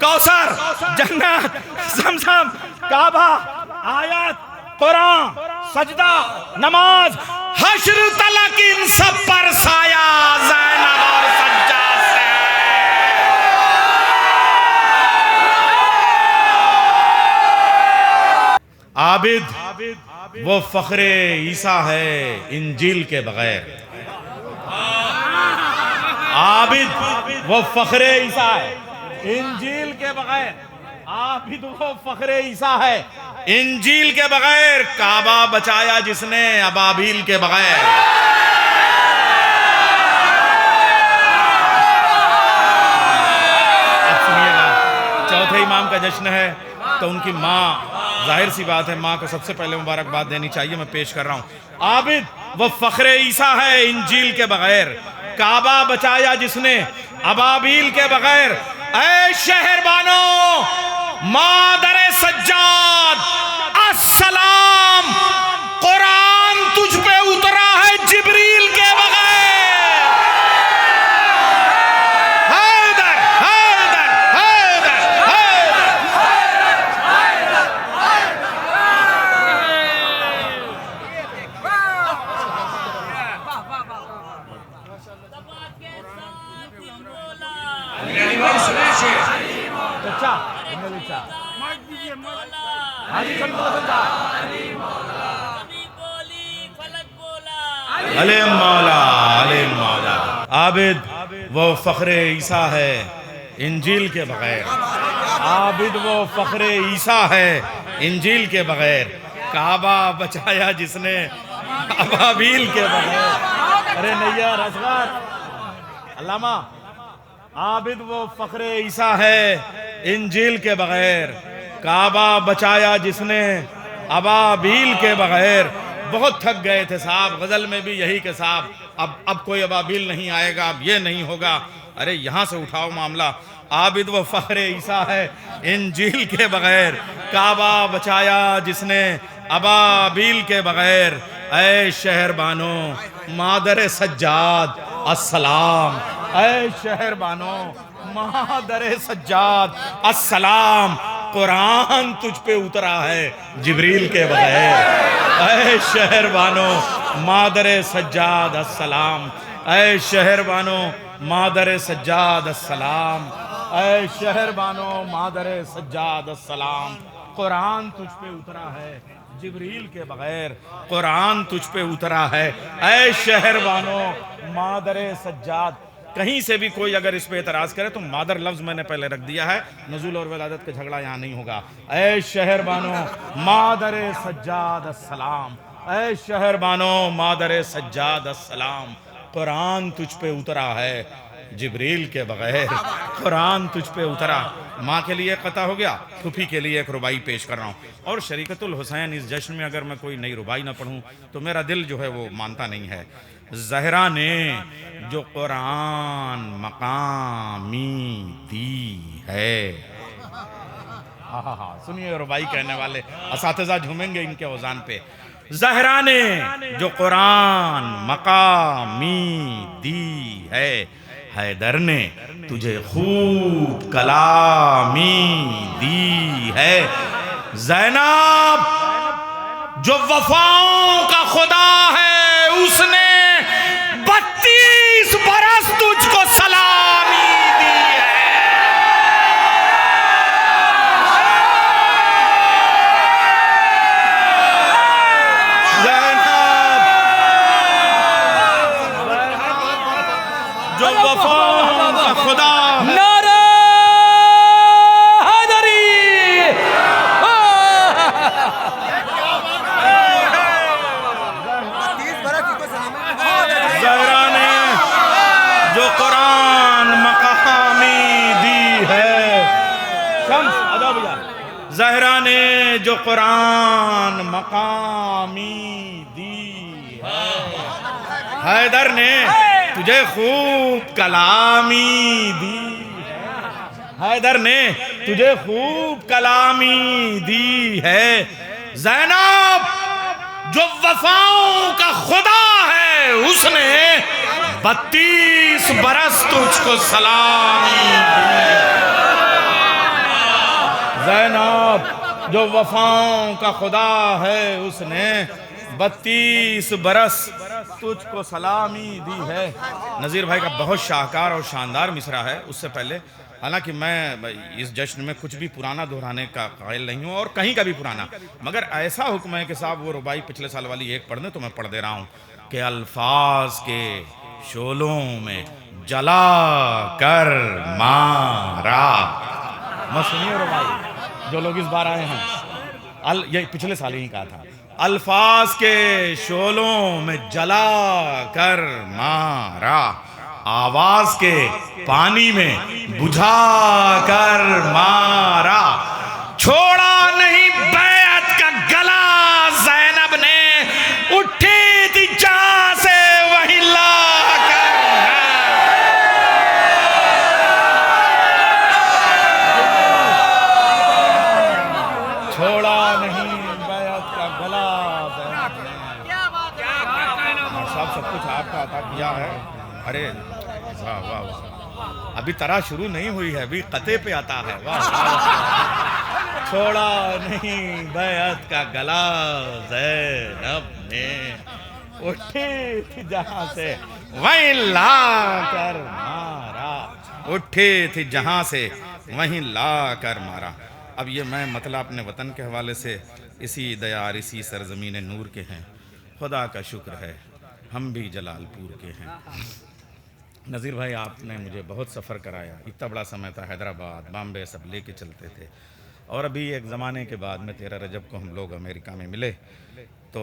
کوثر، جنت، زمزم، کعبہ، آیت، قرآن، سجدہ، نماز، حشر تلک ان سب پر سایہ زینب اور سجاد سے عابد وہ فخر عیسیٰ ہے انجیل کے بغیر. عابد وہ فخر عیسیٰ ہے انجیل کے بغیر. عابد وہ فخر عیسیٰ ہے انجیل کے بغیر. کعبہ بچایا جس نے ابابیل کے بغیر. اب سنیے گا، چوتھے امام کا جشن ہے تو ان کی ماں، ظاہر سی بات ہے ماں کو سب سے پہلے مبارکباد دینی چاہیے. میں پیش کر رہا ہوں. عابد وہ فخر عیسیٰ ہے انجیل کے بغیر. کعبہ بچایا جس نے ابابیل کے بغیر. اے شہر بانو مادر سجاد السلام، قرآن تجھ پہ اترا ہے جبریل کے بغیر. حیدر حیدر حیدر علی مولا علی مولا. عابد وہ فخر عیسیٰ ہے انجیل کے بغیر. عابد وہ فخر عیسیٰ ہے انجیل کے بغیر. کعبہ بچایا جس نے ابابیل کے بغیر. ارے نیار اصغر علامہ. عابد وہ فخر عیسیٰ ہے انجیل کے بغیر. کعبہ بچایا جس نے ابابیل کے بغیر. بہت تھک گئے تھے صاحب، غزل میں بھی یہی کہ صاحب اب کوئی ابابیل نہیں آئے گا، اب یہ نہیں ہوگا. ارے یہاں سے اٹھاؤ معاملہ. عابد وہ فخر عیسیٰ ہے انجیل کے بغیر. کعبہ بچایا جس نے ابابیل کے بغیر. اے شہر بانو مادر سجاد السلام. اے شہر بانو مادر سجاد السلام، قرآن تجھ پہ اترا ہے جبریل کے بغیر. اے شہر بانو مادر سجاد السلام. اے شہر بانو مادر سجاد السلام. اے شہر بانو مادر سجاد السلام، قرآن تجھ پہ اترا ہے جبریل کے بغیر. قرآن تجھ پہ اترا ہے اے شہر بانو مادر سجاد. کہیں سے بھی کوئی اگر اس پہ اعتراض کرے تو مادر لفظ میں نے پہلے رکھ دیا ہے. نزول اور ولادت کا جھگڑا یہاں نہیں ہوگا. اے شہر بانو مادر سجاد السلام. اے شہر بانو مادر سجاد السلام، قرآن تجھ پہ اترا ہے جبریل کے بغیر. قرآن تجھ پہ اترا. ماں کے لیے قطع ہو گیا. پھوپھی کے لیے ایک ربائی پیش کر رہا ہوں. اور شریکت الحسین اس جشن میں اگر میں کوئی نئی ربائی نہ پڑھوں تو میرا دل جو ہے وہ مانتا نہیں ہے. زہرا نے جو قرآن مقامی دی ہے. سنیے ربائی کہنے والے اساتذہ جھومیں گے ان کے اوزان پہ. زہرا نے جو قرآن مقامی دی ہے، حیدر نے تجھے خوب کلامی دی ہے. زینب جو وفاؤں کا خدا ہے، اس نے 32 برس تجھ کو سلامی دی ہے. زینب جو وفاؤں کا خدا ہے. زہرا نے جو قرآن مقامی دی ہے. شمس ادا بھیا. زہرا نے جو قرآن مقامی دی ہے، حیدر نے تجھے خوب کلامی دی. حیدر نے تجھے خوب کلامی دی ہے. زینب جو وفاؤں کا خدا ہے، اس نے 32 برس تجھ کو سلامی دی. زینب جو وفاؤں کا خدا ہے، اس نے 32 برس تجھ کو سلامی دی ہے۔ نذیر بھائی کا بہت شاہکار اور شاندار مصرع ہے۔ اس سے پہلے حالانکہ میں اس جشن میں کچھ بھی پرانا دہرانے کا قائل نہیں ہوں اور کہیں کا بھی پرانا، مگر ایسا حکم ہے کہ صاحب وہ ربائی پچھلے سال والی ایک پڑھ دیں تو میں پڑھ دے رہا ہوں کہ الفاظ کے شعلوں میں جلا کر مارا۔ میں سنیے ربائی جو لوگ اس بار آئے ہیں، یہ پچھلے سال ہی کہا تھا، الفاظ کے شعلوں میں جلا کر مارا، آواز کے پانی میں بجھا کر مارا، چھوڑا نہیں بیعت کا گلا زینب نے، اٹھی تھی جہاں سے وہیں لا کر چھوڑا نہیں بیعت کا گلا زینب نے۔ صاحب سب کچھ آپ کا عطا کیا ہے۔ ارے واہ واہ واہ، ابھی طرح شروع نہیں ہوئی ہے، ابھی قطعے پہ آتا ہے۔ واہ چھوڑا نہیں بیعت کا گلا زینب نے، اٹھی تھی جہاں سے وہیں لا کر مارا، اٹھی تھی جہاں سے وہیں لا کر مارا۔ اب یہ میں مطلب اپنے وطن کے حوالے سے اسی دیار اسی سرزمین نور کے ہیں، خدا کا شکر ہے ہم بھی جلال پور کے ہیں۔ نذیر بھائی آپ نے مجھے بہت سفر کرایا، اتنا بڑا سمے تھا، حیدرآباد بامبے سب لے کے چلتے تھے، اور ابھی ایک زمانے کے بعد میں 13 رجب کو ہم لوگ امریکہ میں ملے تو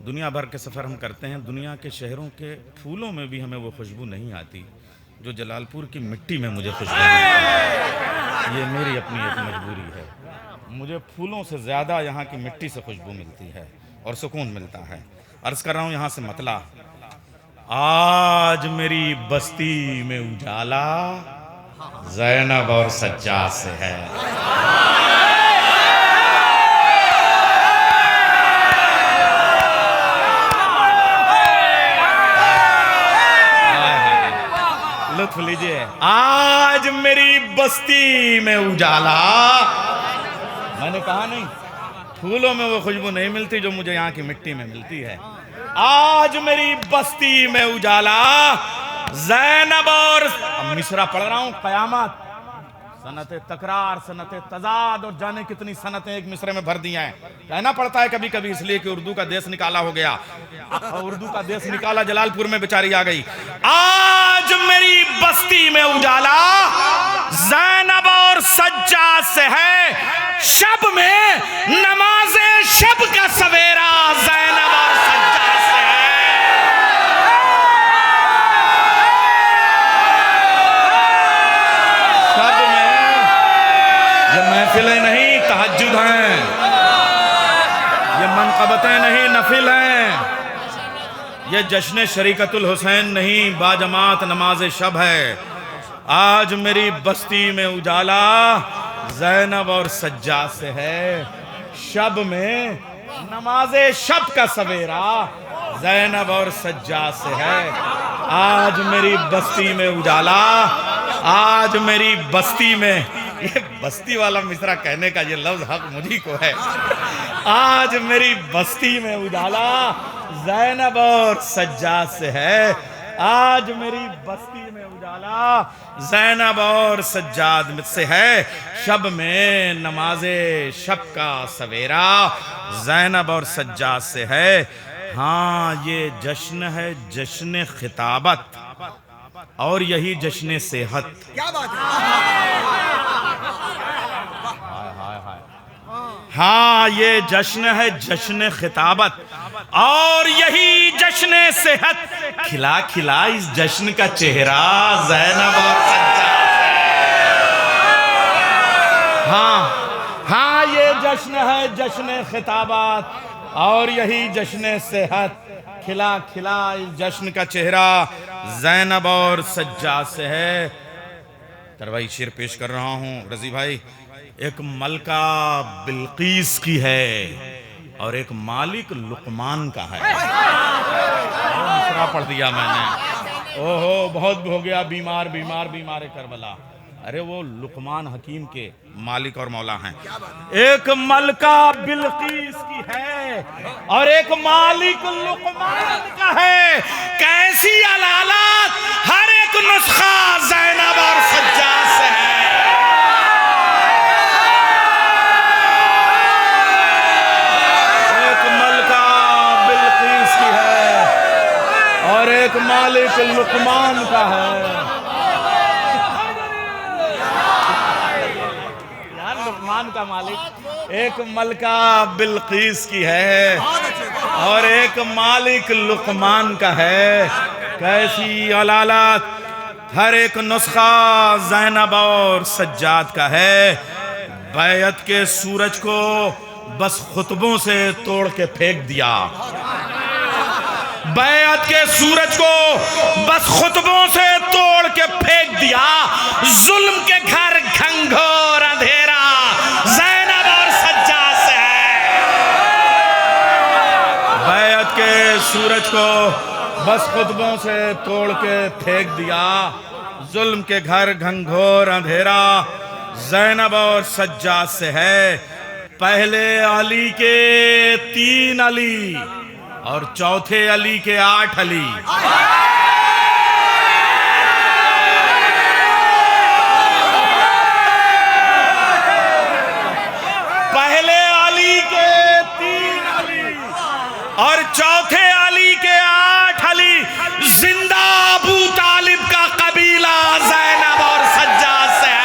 دنیا بھر کے سفر ہم کرتے ہیں، دنیا کے شہروں کے پھولوں میں بھی ہمیں وہ خوشبو نہیں آتی جو جلال پور کی مٹی میں مجھے خوشبو ملتی ہے۔ یہ میری اپنی ایک مجبوری ہے، مجھے پھولوں سے زیادہ یہاں کی مٹی سے خوشبو ملتی ہے اور سکون ملتا ہے۔ عرض کر رہا ہوں یہاں سے مطلع، آج میری بستی میں اجالا زینب اور سجاد سے ہے۔ لطف لیجئے، آج میری بستی میں اجالا، میں نے کہا نہیں پھولوں میں وہ خوشبو نہیں ملتی جو مجھے یہاں کی مٹی میں ملتی ہے۔ آج میری بستی میں اجالا زینب اور مصرع پڑھ رہا ہوں، قیامت، سنت تکرار، سنت تضاد اور جانے کتنی سنتیں ایک مصرع میں بھر دیا ہے۔ کہنا پڑتا ہے کبھی کبھی اس لیے کہ اردو کا دیس نکالا ہو گیا، اردو کا دیس نکالا جلال پور میں بیچاری آ گئی۔ آج میری بستی میں اجالا زینب اور سجاد سے ہے، شب میں نماز شب کا سویرا زینب اور سجاد سے ہے۔ شب میں یہ محفلیں نہیں تہجد ہیں، یہ منقبتیں نہیں نفل ہیں، یہ جشن شریکت الحسین نہیں باجماعت نماز شب ہے۔ آج میری بستی میں اجالا زینب اور سجاد سے ہے، شب میں نماز شب کا سویرا زینب اور سجاد سے ہے۔ آج میری بستی میں اجالا، آج میری بستی میں، یہ بستی والا مصرع کہنے کا یہ لفظ حق مجھے کو ہے، آج میری بستی میں اجالا زینب اور سجاد سے ہے، آج میری بستی میں اجالا زینب اور سجاد سے ہے، شب میں نماز شب کا سویرا زینب اور سجاد سے ہے۔ ہاں یہ جشن ہے جشن خطابت، اور یہی جشن صحت۔ کیا بات ہے! ہاں یہ جشن ہے جشن خطابت، اور یہی جشن صحت، کھلا کھلا اس جشن کا چہرہ زینب اور سجاد سے۔ ہاں یہ جشن ہے جشن خطابت، اور یہی جشن صحت، کھلا کھلا اس جشن کا چہرہ زینب اور سجاد سے ہے۔ تروائی شعر پیش کر رہا ہوں رضی بھائی، ایک ملکہ بلقیس کی ہے اور ایک مالک لقمان کا ہے۔ مصرع پڑھ دیا میں نے، اوہو بہت ہو گیا بیمار بیمار بیمار کربلا، ارے وہ لقمان حکیم کے مالک اور مولا ہیں. ایک ملکہ بلقیس کی ہے اور ایک مالک لقمان کا ہے. کیسی علالات، ہر ایک نسخہ زینب اور سجاد سے ہے. ایک ملکہ بلقیس کی ہے اور ایک مالک لقمان کا ہے. کا مالک ایک ملکہ بلقیس کی ہے اور ایک مالک لقمان کا ہے. کیسی علالات، ہر ایک نسخہ زینب اور سجاد کا ہے. بیعت کے سورج کو بس خطبوں سے توڑ کے پھینک دیا. بیعت کے سورج کو بس خطبوں سے توڑ کے پھینک دیا. ظلم کے گھر گھنگھور اندھیرا زینب اور سجاد سے ہے. بیعت کے سورج کو بس خطبوں سے توڑ کے پھینک دیا. ظلم کے گھر گھنگھور اندھیرا زینب اور سجاد سے ہے. پہلے علی کے 3 علی اور چوتھے علی کے 8 علی. پہلے علی کے 3 علی اور چوتھے علی کے 8 علی. زندہ ابو طالب کا قبیلہ زینب اور سجاد سے ہے.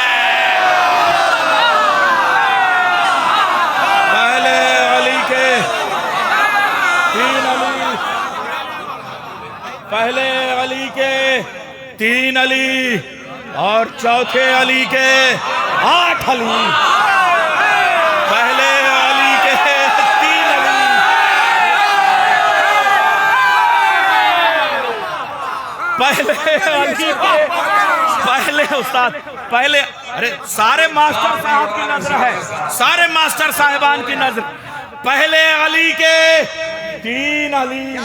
پہلے علی کے 3 علی، پہلے علی کے 3 علی اور چوتھے علی کے 8 علی. پہلے علی کے 3 علی، پہلے علی کے پہلے استاد پہلے ارے سارے ماسٹر صاحب کی نظر ہے، سارے ماسٹر صاحبان کی نظر. پہلے علی کے 3 علی،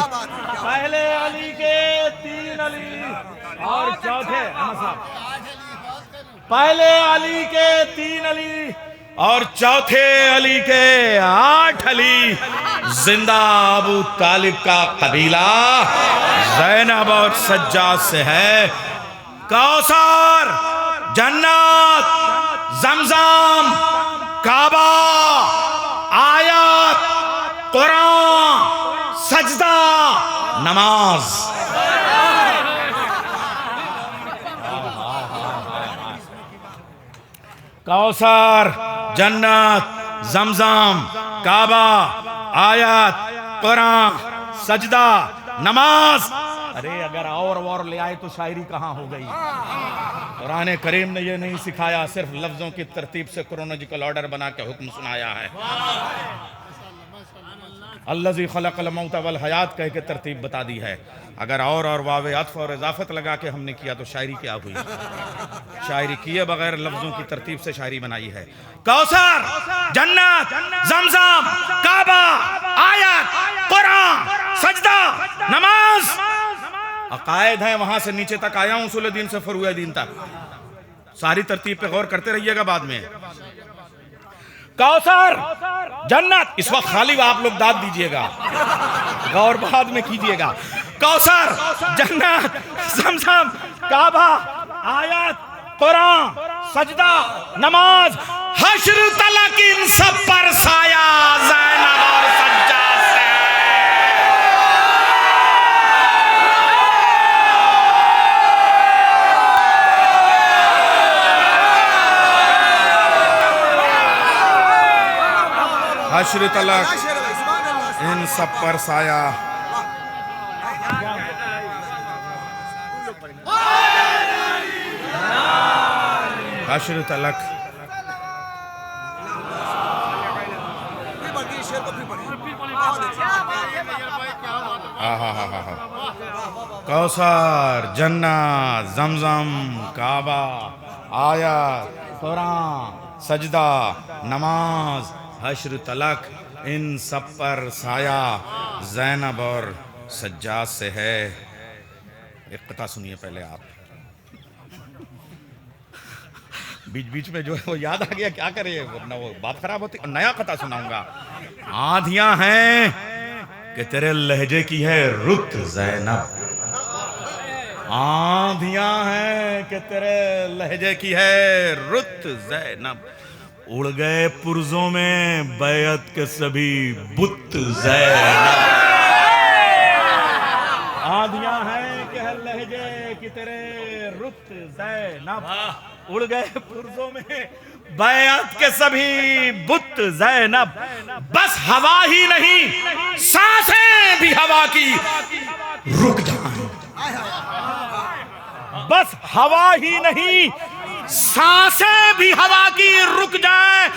پہلے علی کے 3 علی اور چوتھے پہلے علی کے 3 علی اور چوتھے علی کے 8 علی. زندہ ابو طالب کا قبیلہ زینب اور سجاد سے ہے. کوثر، جنت، زمزم، کعبہ، آیات، قرآن، سجدہ، نماز. کوثر، جنت، زمزم، کعبہ، آیات، قرآن، سجدہ، نماز. ارے اگر اور لے آئے تو شاعری کہاں ہو گئی. قرآن کریم نے یہ نہیں سکھایا، صرف لفظوں کی ترتیب سے کرونوجیکل آرڈر بنا کے حکم سنایا ہے. الذی خلق الموت والحیات کہہ کے ترتیب بتا دی ہے. اگر اور واو عطف اور اضافت لگا کے ہم نے کیا تو شاعری کیا ہوئی. شاعری کیے بغیر لفظوں کی ترتیب سے شاعری بنائی ہے. کوثر، جنت، زمزم، کعبہ، آیت، قرآن، سجدہ، نماز. عقائد ہیں، وہاں سے نیچے تک آیا ہوں، اصول دین سے فروع دین تک. ساری ترتیب پہ غور کرتے رہیے گا بعد میں. کوثر، جنت، اس وقت خالی آپ لوگ داد دیجئے گا، غور بعد میں کیجئے گا. کوثر، جنت، زمزم، کعبہ، آیت، قرآن، سجدہ، نماز. حشر تلک ان سب پر سایہ زینب اور سجاد سے. حشر تلک ان سب پر سایہ. حشر تلک کوثر، جنت، زمزم، کعبہ، آیت، قرآن، سجدہ، نماز. حشر تلک ان سب پر سایہ زینب اور سجاد سے ہے. ایک قطعہ سنیے پہلے آپ. بیچ بیچ میں جو ہے وہ یاد آ گیا، کیا کرے ورنہ وہ بات خراب ہوتی. نیا قطعہ سناؤں گا. آندھیاں ہیں کہ تیرے لہجے کی ہے رت زینب، آندھیاں ہیں کہ تیرے لہجے کی ہے رت زینب، اڑ گئے پرزوں میں بیعت کے سبھی بت زینب. آندھیاں ہیں کہ ہے لہجے کی تیرے رت زینب، اڑ گئے پرزوں میں بیعت کے سبھی بت زینب. بس ہوا ہی نہیں سانسیں بھی ہوا کی رک جائیں، بس ہوا ہی نہیں سانسیں بھی ہوا کی رک جائیں.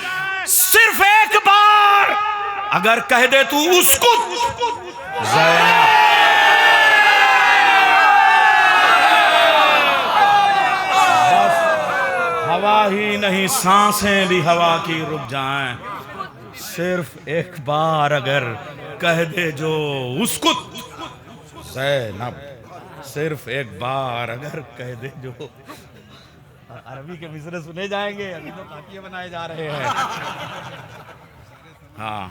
صرف ایک بار اگر کہہ دے تو اسکت زینب، ہوا ہی نہیں سانسیں بھی ہوا کی رک جائیں. صرف ایک بار اگر کہہ دے جو اسکت زینب، صرف ایک بار اگر کہہ دے جو. عربی کے مصرے سنے جائیں گے، ابھی تو قافیے بنائے جا رہے ہیں. ہاں،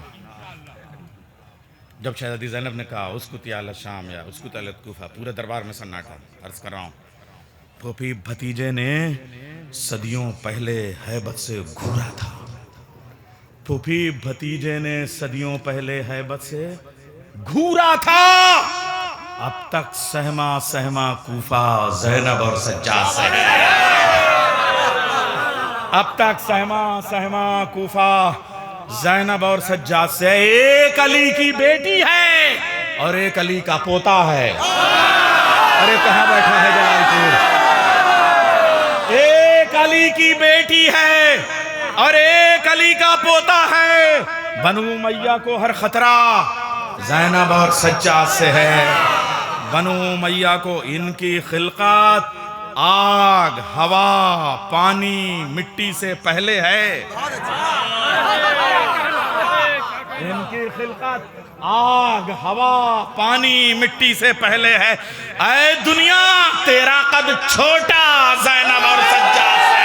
جب شہزادی زینب نے کہا اسکت یا الشام یا اسکت الکوفہ، پورے دربار میں سناٹا. عرض کر رہا ہوں پھوپھی بھتیجے نے صدیوں پہلے ہیبت سے گھورا تھا، پھوپھی بھتیجے نے صدیوں پہلے ہیبت سے گھورا تھا. اب تک سہما سہما کوفہ زینب اور سجاد سے ہے، اب تک سہما سہما کوفہ زینب اور سجاد سے. ایک علی کی بیٹی ہے اور ایک علی کا پوتا ہے. ارے کہاں بیٹھا ہے جلال پور؟ ایک علی کی بیٹی ہے اور ایک علی کا پوتا ہے. بنو امیہ کو ہر خطرہ زینب اور سجاد سے ہے. بنو امیہ کو ان کی خلقت آگ، ہوا، پانی، مٹی سے پہلے ہے. ان کی خلقت آگ، ہوا، پانی، مٹی سے پہلے ہے. اے دنیا تیرا قد چھوٹا زینب اور سجاد سے.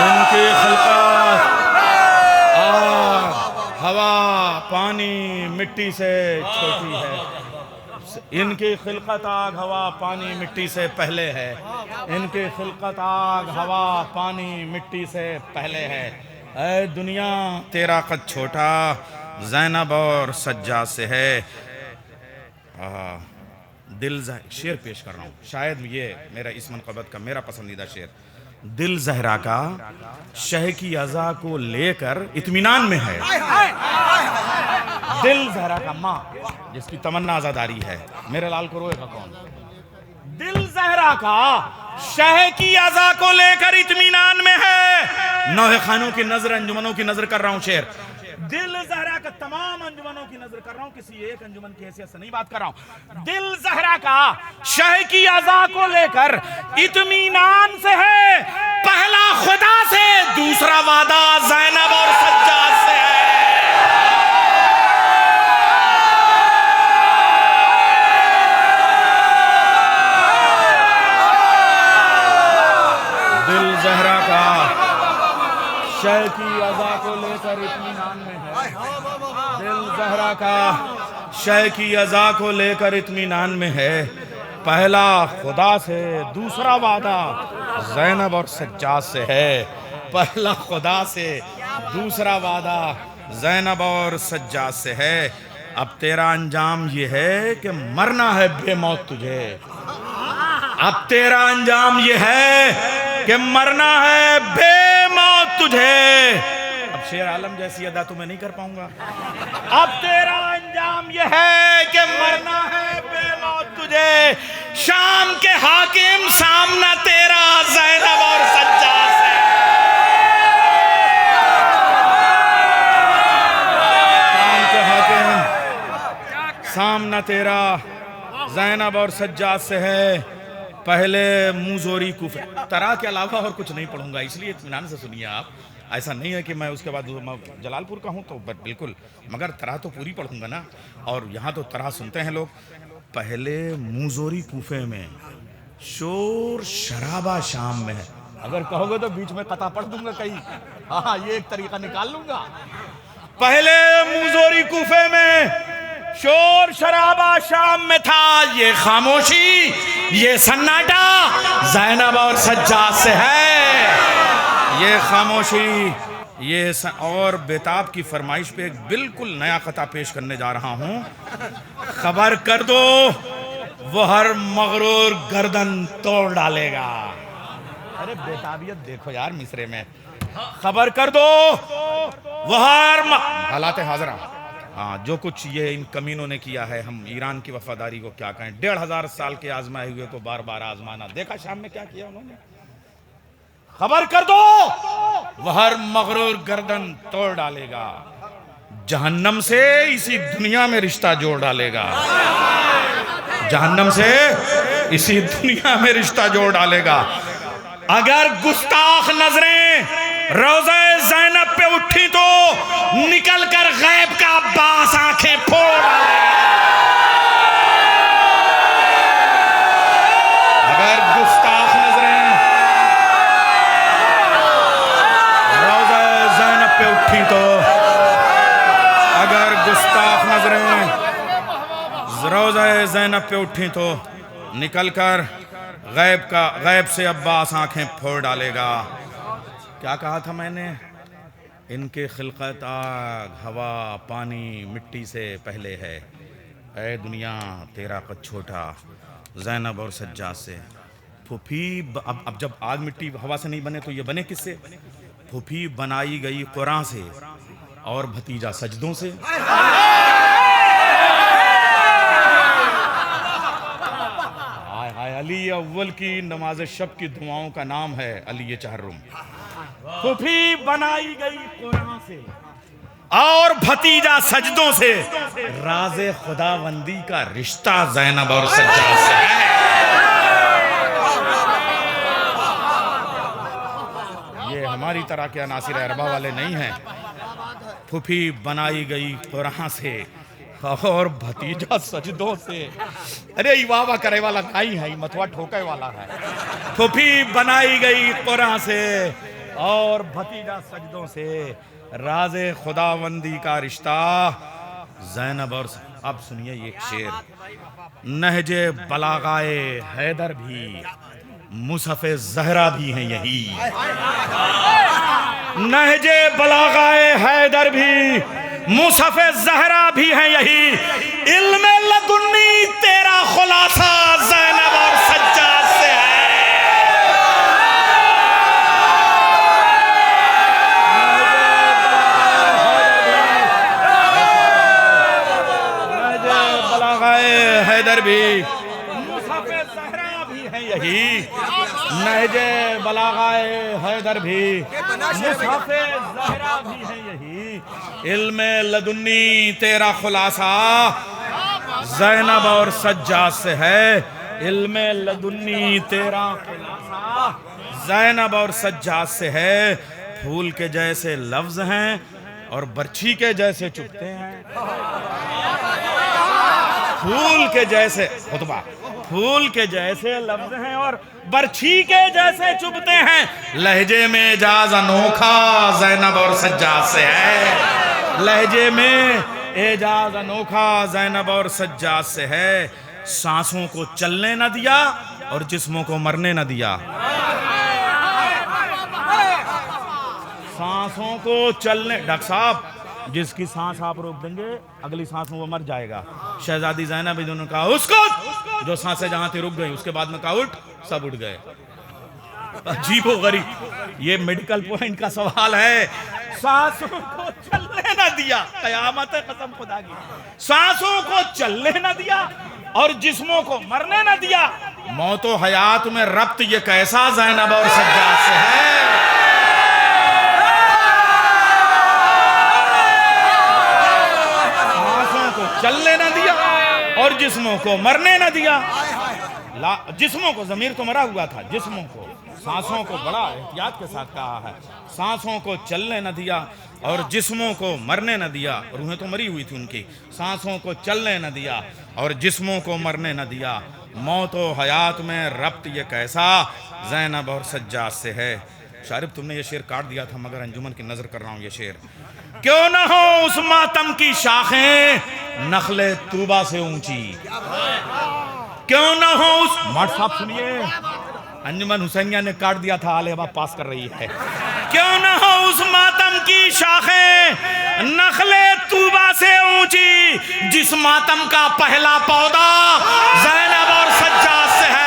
ان کی خلقت آگ، ہوا، پانی، مٹی سے چھوٹی ہے. ان کی خلقت آگ، ہوا، پانی، مٹی سے پہلے ہے. ان کی خلقت آگ، ہوا، پانی، مٹی سے پہلے ہے. اے دنیا تیرا قد چھوٹا زینب اور سجاد سے ہے. شعر پیش کر رہا ہوں، شاید یہ میرا اس منقبت کا میرا پسندیدہ شعر. دل زہرا کا شہ کی عزا کو لے کر اطمینان میں ہے. دل زہرا کا ماں جس کی تمنا عزاداری ہے، میرے لال کو روئے گا کون؟ دل زہرا کا شہ کی عزا کو لے کر اطمینان میں ہے. نوحہ خانوں کی نظر، انجمنوں کی نظر کر رہا ہوں شعر. دل زہرا کا تمام انجمنوں کی نظر کر رہا ہوں، کسی ایک انجمن کی حیثیت سے نہیں بات کر رہا ہوں. دل زہرا کا شہ کی عزا کو لے کر اطمینان سے ہے. پہلا خدا سے، دوسرا وعدہ زینب اور سجاد سے ہے. دل زہرا کا شہ کی عزا کو لے کر اطمینان میں ہے. دل زہرا کا شہ کی عزا کو لے کر اطمینان میں ہے. پہلا خدا سے، دوسرا وعدہ زینب اور سجاد سے ہے. پہلا خدا سے، دوسرا وعدہ زینب اور سجاد سے ہے. اب تیرا انجام یہ ہے کہ مرنا ہے بے موت تجھے. اب تیرا انجام یہ ہے کہ مرنا ہے بے موت تجھے. اب شیر عالم جیسی ادا تو میں نہیں کر پاؤں گا. اب تیرا انجام یہ ہے کہ مرنا ہے بے موت تجھے. شام کے حاکم سامنا تیرا زینب اور سجاد سے. شام کے حاکم سامنا تیرا زینب اور سجاد سے ہے. پہلے موزوری کوفہ. ترا کے علاوہ اور کچھ نہیں پڑھوں گا، اس لیے اطمینان سے سنیے آپ. ایسا نہیں ہے کہ میں اس کے بعد جلال پور کا ہوں تو بالکل، مگر ترا تو پوری پڑھوں گا نا. اور یہاں تو ترا سنتے ہیں لوگ. پہلے موزوری کوفے میں، شور شرابہ شام میں. اگر کہو گے تو بیچ میں قطع پڑھ دوں گا کہیں. ہاں یہ ایک طریقہ نکال لوں گا. پہلے موزوری کوفے میں شور شرابہ شام میں تھا. یہ خاموشی، یہ سناٹا زینب اور سجاد سے ہے. یہ خاموشی، یہ اور بیتاب کی فرمائش پہ ایک بالکل نیا قطعہ پیش کرنے جا رہا ہوں. خبر کر دو وہ ہر مغرور گردن توڑ ڈالے گا. ارے بیتابیت دیکھو یار مصرے میں. خبر کر دو وہ ہر حالات حاضرہ. ہاں جو کچھ یہ ان کمینوں نے کیا ہے، ہم ایران کی وفاداری کو کیا کہیں. 1500 سال کے آزمائے ہوئے کو بار بار آزمانا. دیکھا شام میں کیا کیا انہوں نے. خبر کر دو وہ ہر مغرور گردن توڑ ڈالے گا. جہنم سے اسی دنیا میں رشتہ جوڑ ڈالے گا. جہنم سے اسی دنیا میں رشتہ جوڑ ڈالے گا. اگر گستاخ نظریں روضہ زینب پہ اٹھی تو نکل کر غیب کا عباس آنکھیں پھوڑ ڈالے گا. اگر گستاخ نظریں روضہ زینب پہ اٹھی تو، اگر گستاخ نظریں روضہ زینب پہ اٹھی تو نکل کر غیب سے عباس آنکھیں پھوڑ ڈالے گا. کیا کہا تھا میں نے؟ ان کے خلقت آگ، ہوا، پانی، مٹی سے پہلے ہے. اے دنیا تیرا قد چھوٹا زینب اور سجاد سے. پھوپھی اب جب آگ مٹی ہوا سے نہیں بنے تو یہ بنے کس سے؟ پھوپھی بنائی گئی قرآن سے اور بھتیجا سجدوں سے. علی اول کی نماز شب کی دعاؤں کا نام ہے علی چہرم. پھوپھی بنائی گئی قرآن سے اور بھتیجا سجدوں سے. راز خداوندی کا رشتہ زینب اور سجاد سے ہے. یہ ہماری طرح کے عناصر اربا والے نہیں ہیں. پھوپھی بنائی گئی قرآن سے اور بھتیجا سجدوں سے. ارے ایوابا کرے والا نہیں ہے، متوا ٹھوکے والا ہے. پھوپھی بنائی گئی قرآن سے اور بھتیجا سجدوں سے. راز خداوندی کا رشتہ زینب اور اب سنیے یہ ایک شعر. نہج بلاغائے حیدر بھی مصحف زہرا بھی ہیں یہی. نہج بلاغائے حیدر بھی مصحف زہرا بھی ہیں یہی. علم لدنی تیرا خلاصہ زینب اور سجاد سے ہے. نہج بلاغائے حیدر بھی مصحف زہرا بھی ہیں یہی. نہج بلاغائے حیدر بھی مصحف زہرا بھی ہیں یہی. علم لدنی تیرا خلاصہ زینب اور سجاد سے ہے. علم لدنی تیرا خلاصہ زینب اور سجاد سے ہے. پھول کے جیسے لفظ ہیں اور برچھی کے جیسے چبھتے ہیں. پھول کے جیسے خطبہ، پھول کے جیسے لفظ ہیں اور برچھی کے جیسے چبھتے ہیں. لہجے میں اعجاز انوکھا زینب اور سجاد سے ہے. لہجے میں اعجاز انوکھا زینب اور سجاد سے ہے. سانسوں کو چلنے نہ دیا اور جسموں کو مرنے نہ دیا. سانسوں کو چلنے، ڈاکٹر صاحب جس کی سانس آپ روک دیں گے اگلی سانس میں وہ مر جائے گا. شہزادی زینب نے کہا اس کو، جو سانسیں جہاں تھی رک گئی. اس کے بعد میں کہا اٹھ، سب اٹھ گئے. عجیب و غریب یہ میڈیکل پوائنٹ کا سوال ہے. سانسوں کو چلنے نہ دیا، قیامت ہے قسم خدا کی. سانسوں کو چلنے نہ دیا اور جسموں کو مرنے نہ دیا. موت و حیات میں ربط یہ کیسا زینب اور سجاد سے ہے. چلنے نہ دیا اور جسموں کو مرنے نہ دیا. جسموں کو، ضمیر تو مرا ہوا تھا، جسموں کو، سانسوں کو بڑا احتیاط کے ساتھ کہا ہے، سانسوں کو چلنے نہ دیا اور جسموں کو مرنے نہ دیا، روحیں تو مری ہوئی تھی ان کی، سانسوں کو چلنے نہ دیا اور جسموں کو مرنے نہ دیا، موت و حیات میں ربط یہ کیسا زینب اور سجاد سے ہے۔ شارب تم نے یہ شعر کاٹ دیا تھا مگر انجمن کی نظر کر رہا ہوں یہ شعر۔ کیوں نہ ہو اس ماتم کی شاخیں نخل طوبہ سے اونچی، کیوں نہ ہو اس، ماٹ صاحب سنیے، انجمن حسینیہ نے کاٹ دیا تھا، آل حباب پاس کر رہی ہے۔ کیوں نہ ہو اس ماتم کی شاخیں نخل طوبہ سے اونچی، جس ماتم کا پہلا پودا زینب اور سجاد سے ہے۔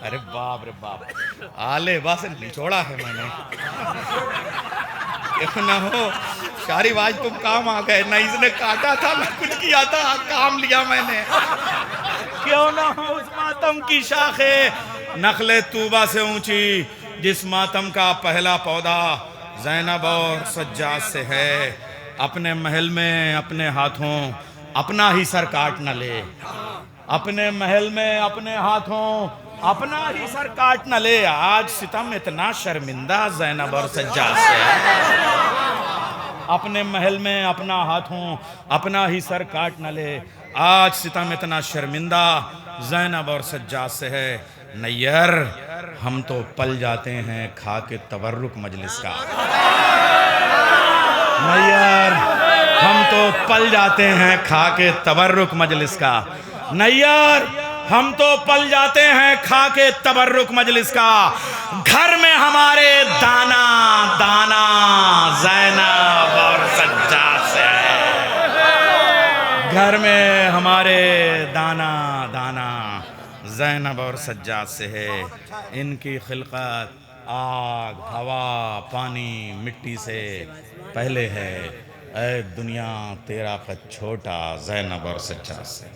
ارے باپ رے باپ، آلے باس نچوڑا ہے میں نے، کیوں نہ ہو شارب آج تم کام آ گئے، نہ اس نے کاٹا تھا نہ کچھ کیا تھا، کام لیا میں نے۔ کیوں نہ ہو اس ماتم کی شاخیں نخل طوبہ سے اونچی، جس ماتم کا پہلا پودا زینب اور سجاد سے ہے۔ اپنے محل میں اپنے ہاتھوں اپنا ہی سر کاٹ نہ لے، اپنے محل میں اپنے ہاتھوں اپنا ہی سر کاٹ نہ لے، آج ستم اتنا شرمندہ زینب اور سجاد سے ہے۔ اپنے محل میں اپنا ہاتھوں اپنا ہی سر کاٹ نہ لے، آج ستم اتنا شرمندہ زینب اور سجاد سے ہے۔ نیر ہم تو پل جاتے ہیں کھا کے تبرک مجلس کا، نیر ہم تو پل جاتے ہیں کھا کے تبرک مجلس کا، نیر ہم تو پل جاتے ہیں کھا کے تبرک مجلس کا، گھر میں ہمارے دانا دانا زینب اور سجاد سے ہے، گھر میں ہمارے دانا دانا زینب اور سجاد سے ہے۔ ان کی خلقت آگ، ہوا، پانی، مٹی سے پہلے ہے، اے دنیا تیرا قد چھوٹا زینب اور سجاد سے۔